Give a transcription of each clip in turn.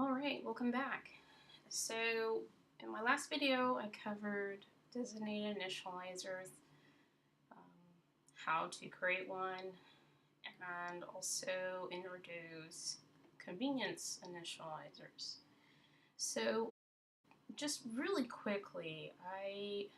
Alright, welcome back. So, in my last video, I covered designated initializers, how to create one, and also introduce convenience initializers. So, just really quickly, I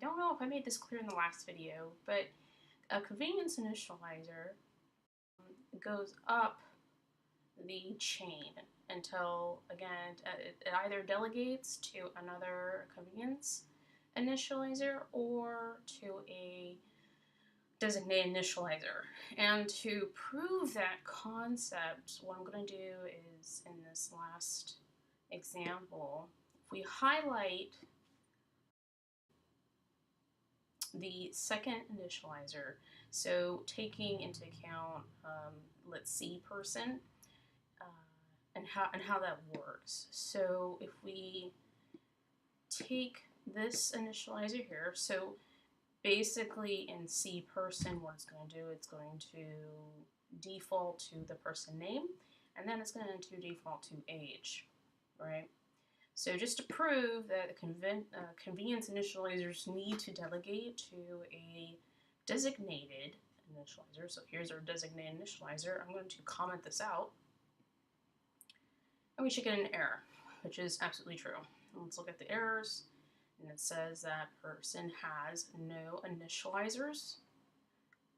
don't know if I made this clear in the last video, but a convenience initializer goes up the chain until, again, it either delegates to another convenience initializer or to a designated initializer. And to prove that concept, what I'm going to do is, in this last example, if we highlight the second initializer, so taking into account, let's see, person, and how that works. So if we take this initializer here, so basically in C person, what it's going to do, it's going to default to the person name, and then it's going to default to age, right? So just to prove that convenience initializers need to delegate to a designated initializer, so here's our designated initializer, I'm going to comment this out, and we should get an error, which is absolutely true. And let's look at the errors, and it says that person has no initializers.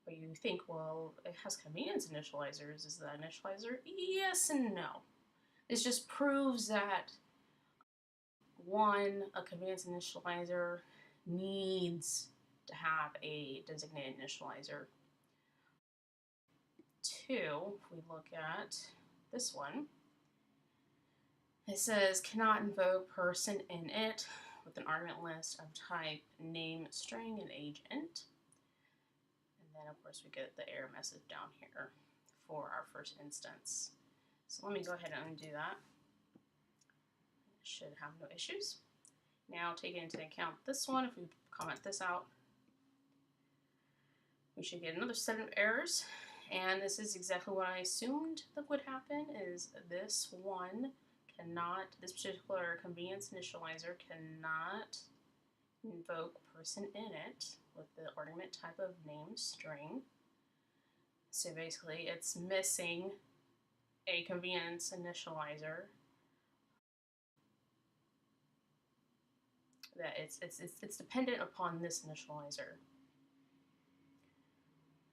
But you think, well, it has convenience initializers. Is that initializer? Yes and no. This just proves that, one, a convenience initializer needs to have a designated initializer. Two, if we look at this one, it says cannot invoke person in it with an argument list of type name string and age int. And then of course we get the error message down here for our first instance. So let me go ahead and undo that. It should have no issues. Now taking into account this one, if we comment this out, we should get another set of errors. And this is exactly what I assumed that would happen, is this one cannot, this particular convenience initializer cannot invoke person in it with the argument type of name string. So basically it's missing a convenience initializer that it's dependent upon this initializer.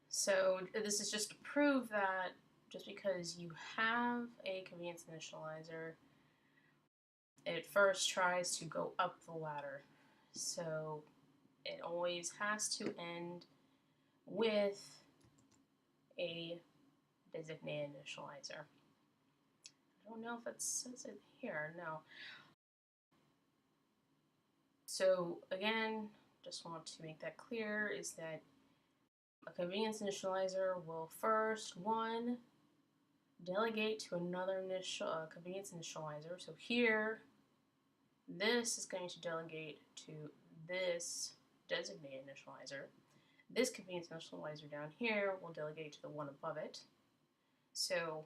So this is just to prove that just because you have a convenience initializer, it first tries to go up the ladder. So it always has to end with a designated initializer. I don't know if it says it here, no. So again, just want to make that clear, is that a convenience initializer will first, one, delegate to another convenience initializer. So here, this is going to delegate to this designated initializer. This convenience initializer down here will delegate to the one above it. So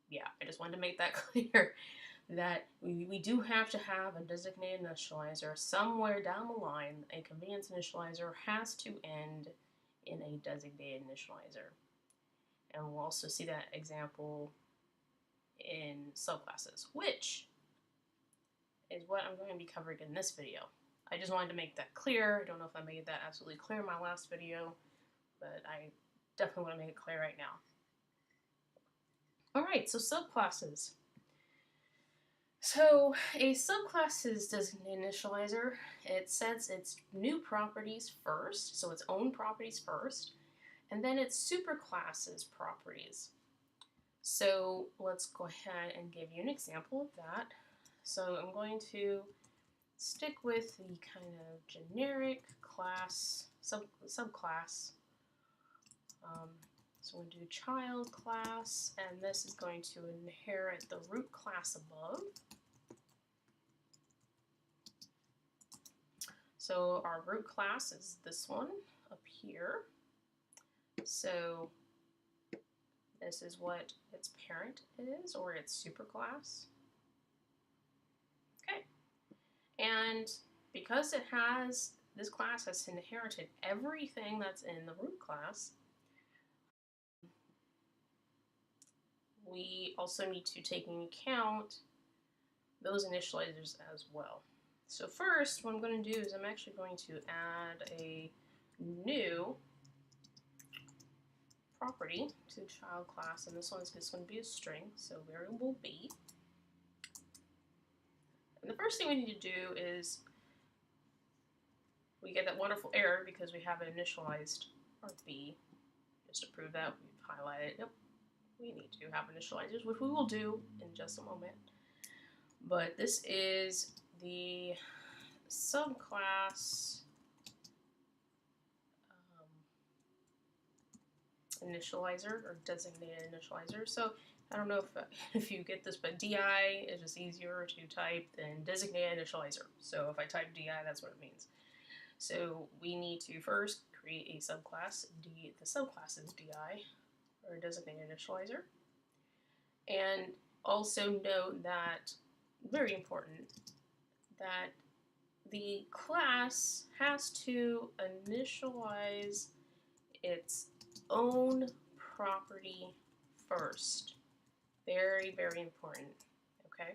yeah, I just wanted to make that clear, that we do have to have a designated initializer somewhere down the line. A convenience initializer has to end in a designated initializer. And we'll also see that example in subclasses, which is what I'm going to be covering in this video. I just wanted to make that clear. I don't know if I made that absolutely clear in my last video, but I definitely want to make it clear right now. Alright, so subclasses. So a subclass's designated initializer, it sets its new properties first, so its own properties first, and then its superclasses properties. So let's go ahead and give you an example of that. So I'm going to stick with the kind of generic class, subclass. So we'll do child class, and this is going to inherit the root class above. So our root class is this one up here. So This is what its parent is, or its superclass. Okay. And because this class has inherited everything that's in the root class, we also need to take into account those initializers as well. So first, what I'm going to do is I'm actually going to add a new property to the child class, and this one is just going to be a string, so variable b. And the first thing we need to do is we get that wonderful error because we haven't initialized our b. Just to prove that, we've highlighted, yep, we need to have initializers, which we will do in just a moment. But this is the subclass initializer, or designated initializer. So I don't know if you get this, but DI is just easier to type than designated initializer. So if I type DI, that's what it means. So we need to first create a subclass. The subclass is DI, or designated initializer. And also note that, very important, that the class has to initialize its own property first. Very, very important. Okay?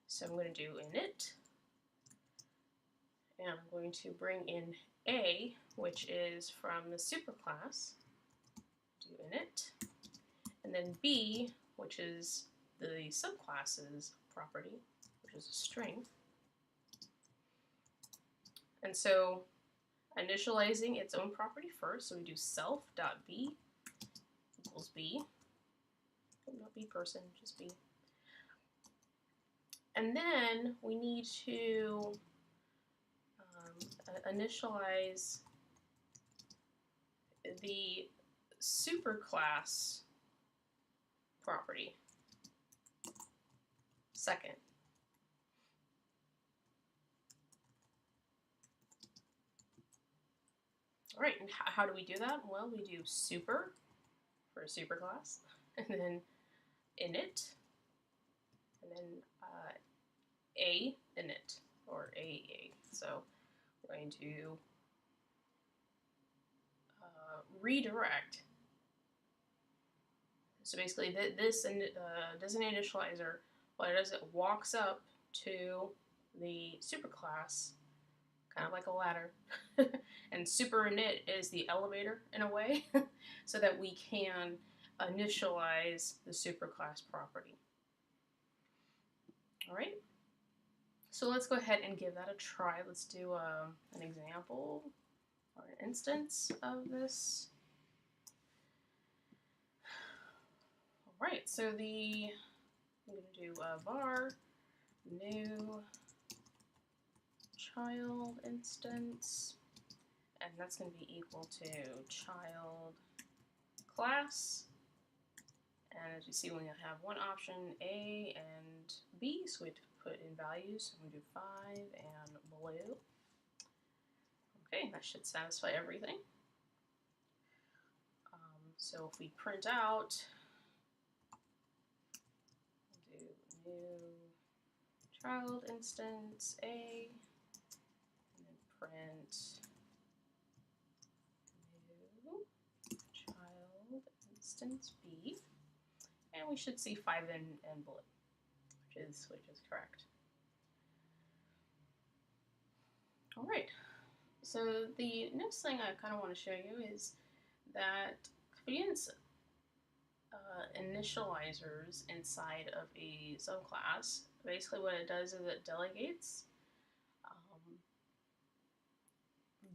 So I'm going to do init, and I'm going to bring in A, which is from the superclass. Do init, and then B, which is the subclass's property, which is a string. And so initializing its own property first, so we do self.b equals b. Not b person, just b. And then we need to initialize the superclass property second. All right, and how do we do that? Well, we do super for a superclass, and then init, and then a init, or a. So we're going to redirect. So basically, this designated initializer, what it does, it walks up to the superclass, kind of like a ladder, and super init is the elevator in a way, so that we can initialize the superclass property. All right, so let's go ahead and give that a try. Let's do an example or an instance of this. All right, so I'm going to do var new child instance, and that's going to be equal to child class. And as you see, we only have one option, A and B, so we have to put in values. So I'm going to do 5 and blue. Okay, that should satisfy everything. So if we print out, we'll do new child instance A, and then print new child instance B, and we should see 5 and blue, which is correct. All right. So the next thing I kind of want to show you is that convenience initializers inside of a subclass, basically what it does is it delegates,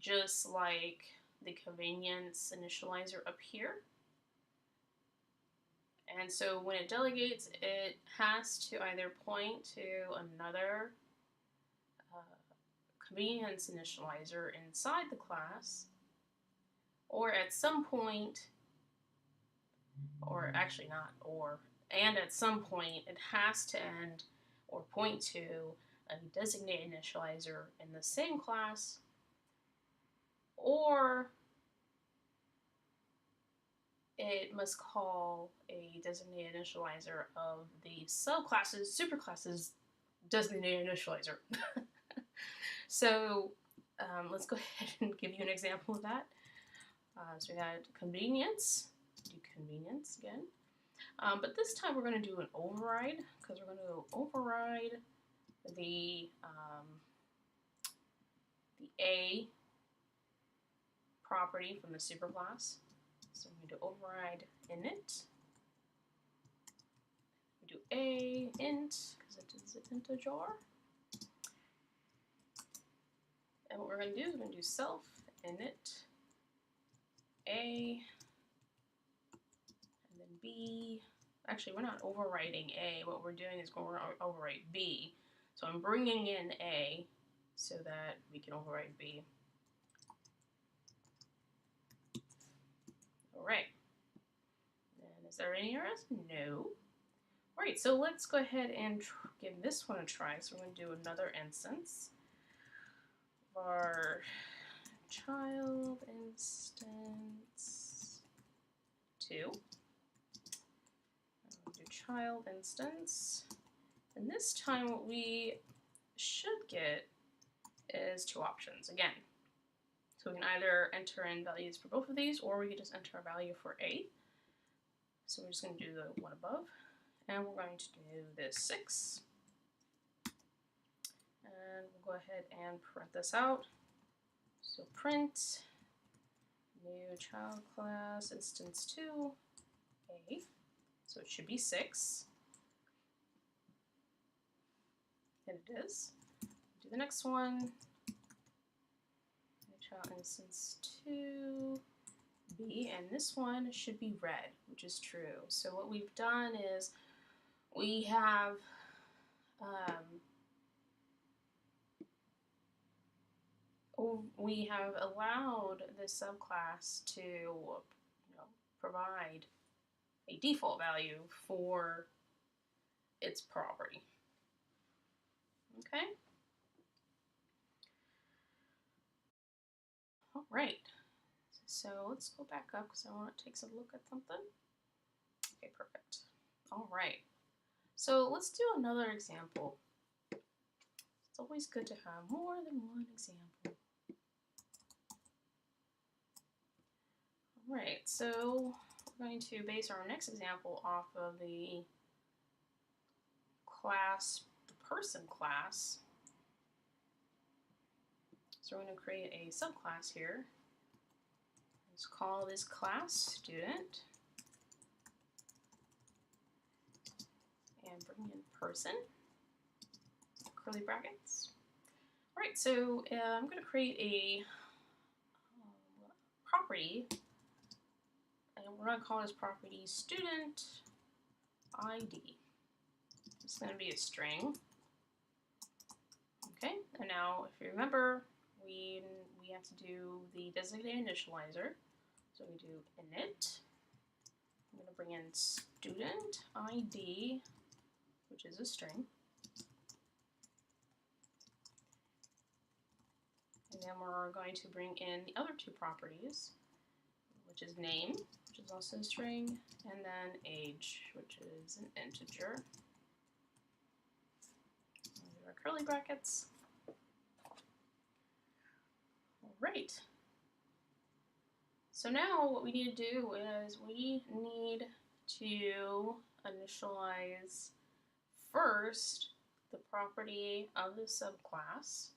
just like the convenience initializer up here. And so when it delegates, it has to either point to another convenience initializer inside the class, or at some point, or actually not or, and at some point it has to end or point to a designated initializer in the same class, or it must call a designated initializer of the subclasses, superclasses designated initializer. So let's go ahead and give you an example of that. So we had convenience, do convenience again. But this time we're going to do an override, because we're going to override the A property from the superclass. So I'm going to override init. We do A int, because it is an integer. And what we're going to do is we're going to do self init A, and then B. Actually, we're not overwriting A. What we're doing is we're going to overwrite B. So I'm bringing in A so that we can overwrite B. All right. And is there any errors? No. All right, so let's go ahead and give this one a try. So we're going to do another instance of our child instance 2. We'll do child instance. And this time what we should get is 2 options again. So we can either enter in values for both of these, or we can just enter a value for A. So we're just going to do the one above. And we're going to do this 6. And we'll go ahead and print this out. So print new child class instance 2 A. So it should be 6. And it is. Do the next one. New child instance 2 B, and this one should be red, which is true. So what we've done is we have allowed the subclass to provide a default value for its property. Okay. All right. So let's go back up because I want to take some look at something. Okay, perfect. All right. So let's do another example. It's always good to have more than one example. All right, so we're going to base our next example off of the class, the person class. So we're going to create a subclass here. Let's call this class student and bring in person, curly brackets. All right, so I'm going to create a property, and we're going to call this property student ID. It's going to be a string. Okay, and now if you remember, we have to do the designated initializer. So we do init. I'm going to bring in student ID, which is a string. And then we're going to bring in the other 2 properties, which is name, which is also a string, and then age, which is an integer. These are our curly brackets. All right. So now what we need to do is we need to initialize first the property of the subclass.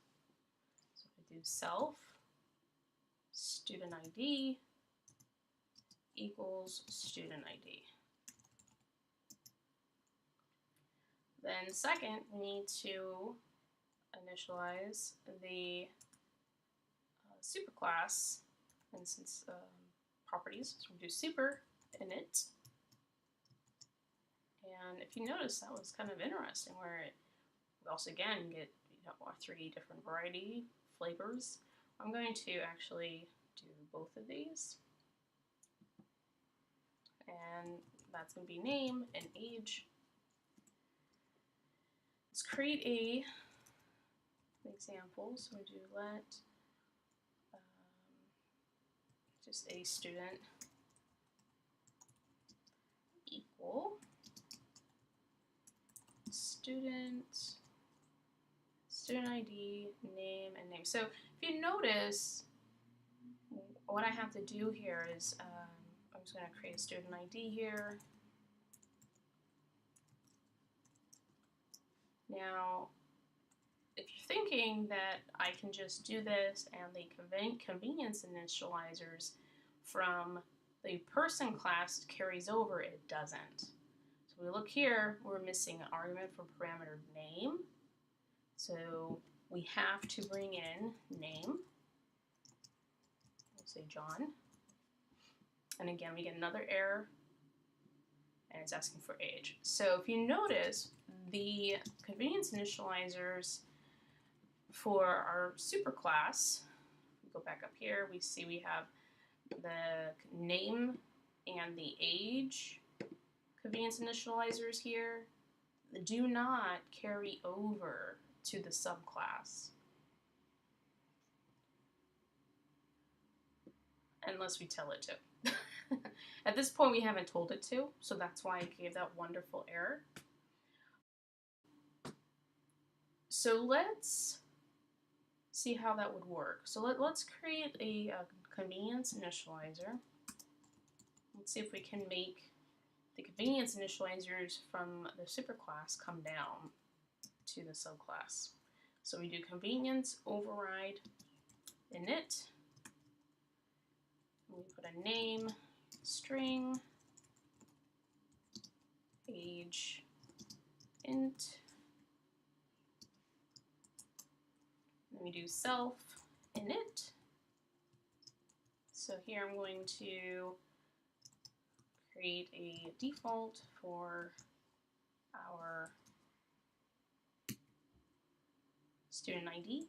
So we do self student ID equals student ID. Then second, we need to initialize the superclass instance properties. So we do super init. And if you notice, that was kind of interesting, where we also again get our 3 different variety flavors. I'm going to actually do both of these, and that's going to be name and age. Let's create an example. So we do let just a student equal student ID, name, and name. So if you notice, what I have to do here is I'm just going to create a student ID here. Now, if you're thinking that I can just do this and the convenience initializers from the person class carries over, it doesn't. So we look here, we're missing an argument for parameter name. So we have to bring in name. We'll say John. And again, we get another error, and it's asking for age. So if you notice, the convenience initializers for our superclass, we go back up here, we see we have the name and the age convenience initializers here do not carry over to the subclass unless we tell it to. At this point, we haven't told it to, so that's why it gave that wonderful error. So let's see how that would work. So let's create a convenience initializer. Let's see if we can make the convenience initializers from the superclass come down to the subclass. So we do convenience override init. We put a name, string, age, int. Then we do self init. So here I'm going to create a default for our student ID.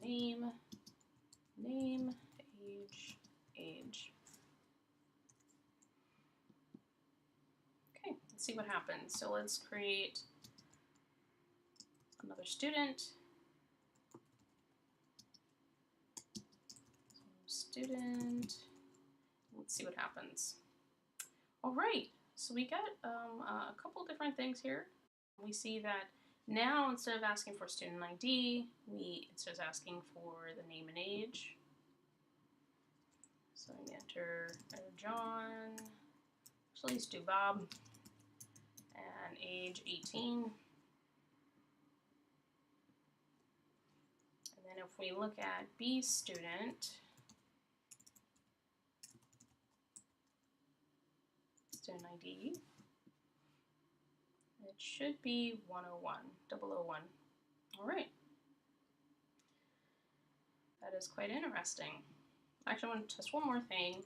Name, age. Okay, let's see what happens. So let's create another student. Student. Let's see what happens. All right, so we got a couple different things here. We see that now instead of asking for student ID, it starts asking for the name and age. So I'm going to enter John, so let's do Bob, and age 18. And then if we look at B student, student ID, it should be 101, 001. All right. That is quite interesting. Actually, I want to test one more thing.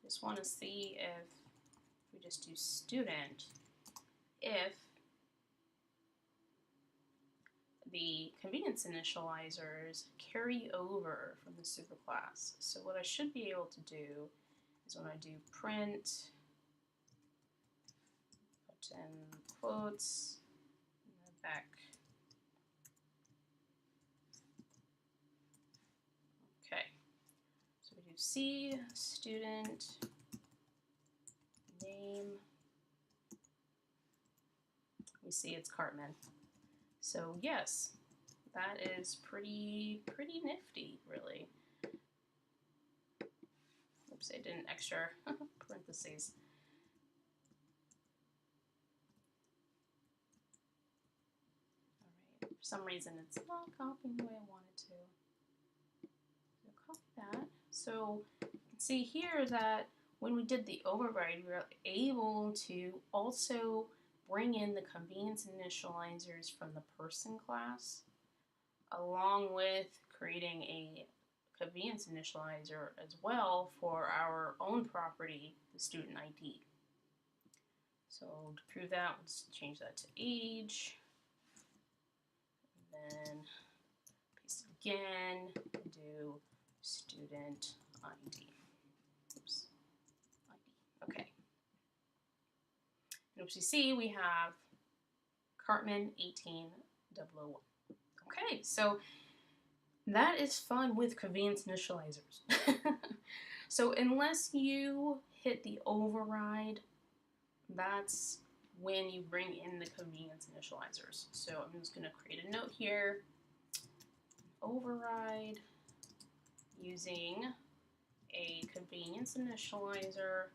Just want to see if we just do student, if the convenience initializers carry over from the superclass. So what I should be able to do is when I do print, put in quotes, and back. Okay, so we do C, student, name. We see it's Cartman. So yes, that is pretty nifty, really. Oops, I did an extra parentheses. All right, for some reason it's not copying the way I want it to. So copy that. So you can see here that when we did the override, we were able to also bring in the convenience initializers from the person class, along with creating a convenience initializer as well for our own property, the student ID. So to prove that, let's change that to age, and then paste it again, and do student ID. Oops, ID. Okay. And as you see, we have Cartman 18001. Okay, so That is fun with convenience initializers. So unless you hit the override, that's when you bring in the convenience initializers. So I'm just going to create a note here. Override using a convenience initializer,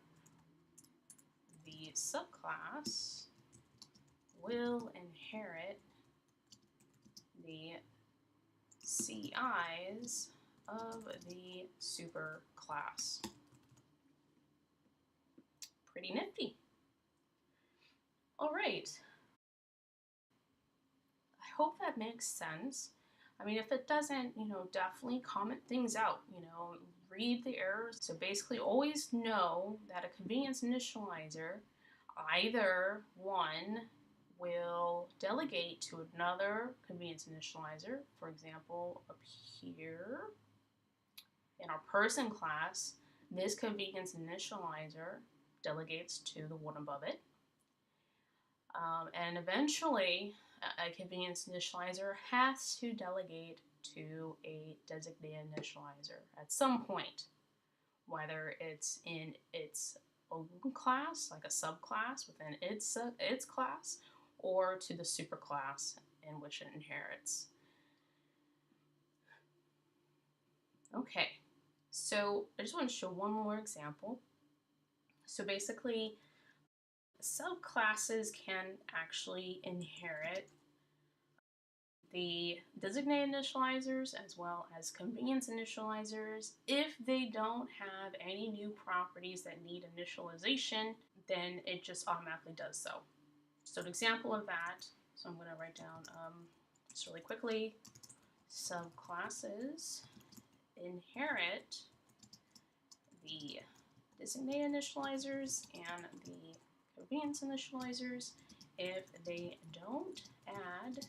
the subclass will inherit the CIs of the superclass. Pretty nifty. All right. I hope that makes sense. I mean, if it doesn't, definitely comment things out, read the errors. So basically always know that a convenience initializer, either one, will delegate to another convenience initializer. For example, up here in our person class, this convenience initializer delegates to the one above it. And eventually, a convenience initializer has to delegate to a designated initializer at some point, whether it's in its own class, like a subclass within its class, or to the superclass in which it inherits. Okay, so I just want to show one more example. So basically, subclasses can actually inherit the designated initializers as well as convenience initializers. If they don't have any new properties that need initialization, then it just automatically does so. So an example of that, so I'm going to write down just really quickly, subclasses inherit the designated initializers and the convenience initializers if they don't add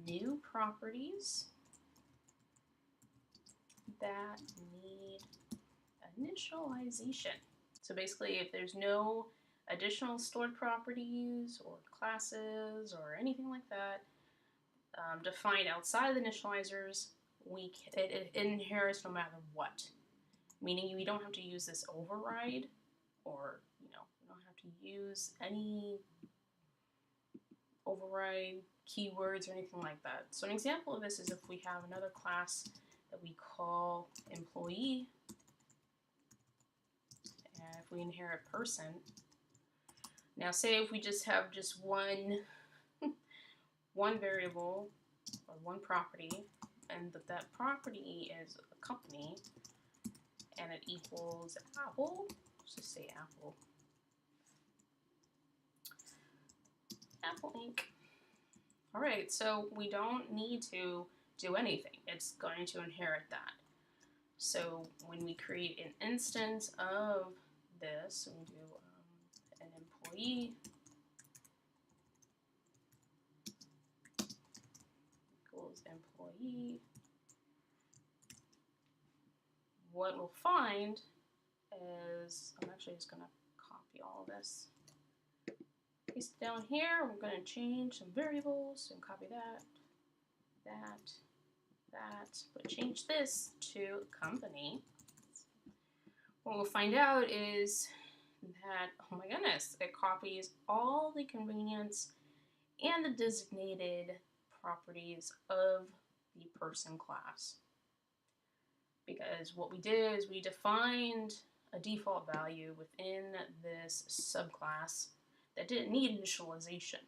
new properties that need initialization. So basically, if there's no additional stored properties or classes or anything like that defined outside of the initializers, it inherits no matter what. Meaning we don't have to use this override, or we don't have to use any override keywords or anything like that. So an example of this is if we have another class that we call employee, and if we inherit person. Now say if we just have just one variable or one property, and that property is a company, and it equals Apple. Let's just say Apple. Apple Inc. All right, so we don't need to do anything. It's going to inherit that. So when we create an instance of this, we do an employee equals employee. What we'll find is, I'm actually just going to copy all of this. Paste it down here. We're going to change some variables. So copy that, but change this to company. What we'll find out is that, oh my goodness, it copies all the convenience and the designated properties of the person class. Because what we did is we defined a default value within this subclass that didn't need initialization.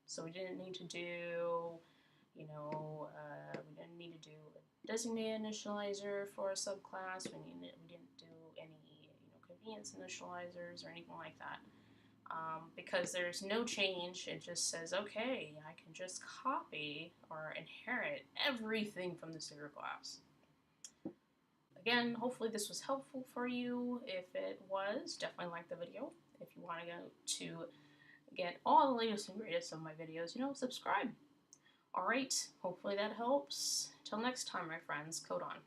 So we didn't need to do, we didn't need to do a designated initializer for a subclass. We didn't do any, convenience initializers or anything like that. Because there's no change, it just says, okay, I can just copy or inherit everything from the superclass. Again, hopefully this was helpful for you. If it was, definitely like the video. If you want to get all the latest and greatest of my videos, subscribe. All right, hopefully that helps. Till next time, my friends, code on.